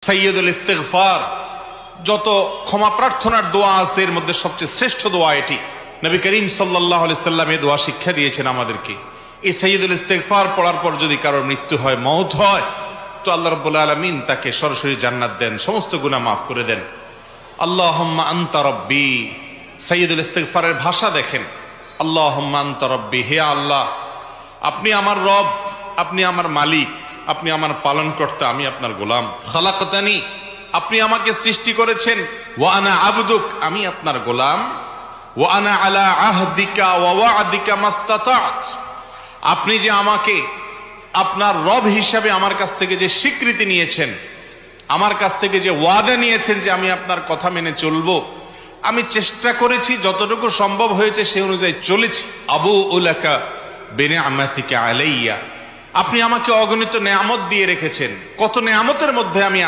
সাইয়্যিদুল ইস্তিগফার, যত ক্ষমা প্রার্থনার দোয়া আছে এর মধ্যে সবচেয়ে শ্রেষ্ঠ দোয়া এটি। নবী করিম সাল্লাল্লাহু আলাইহি সাল্লাম এই দোয়া শিক্ষা দিয়েছেন আমাদেরকে। এই সাইয়্যিদুল ইস্তিগফার পড়ার পর যদি কারোর মৃত্যু হয়, মওত হয়, তো আল্লাহ রাব্বুল আলামিন তাকে সরাসরি জান্নাত দেন, সমস্ত গুনাহ মাফ করে দেন। আল্লাহুম্মা আনতা রাব্বি, সাইয়্যিদুল ইস্তিগফারের ভাষা দেখেন। আল্লাহুম্মা আনতা রাব্বি, হে আল্লাহ আপনি আমার রব, আপনি আমার মালিক, আপনি আমার পালনকর্তা, আমি আপনার গোলাম। খালাকতানি, আপনি আমাকে সৃষ্টি করেছেন। ওয়া আনা আবদুক, আমি আপনার গোলাম। ওয়া আনা আলা আহদিকা ওয়া ওয়া'দিকা মাস্তাতা'ত, আপনি যে আমাকে আপনার রব হিসাবে আমার কাছ থেকে যে স্বীকৃতি নিয়েছেন, আমার কাছ থেকে যে ওয়াদা নিয়েছেন যে আমি আপনার কথা মেনে চলবো, আমি চেষ্টা করেছি, যতটুকু সম্ভব হয়েছে সে অনুযায়ী চলেছি। আবু উলাকা বিনিআমাতিকা আলাইয়া, আপনি আমাকে অগণিত নেয়ামত দিয়ে রেখেছেন, কত নেয়ামতের মধ্যে আমি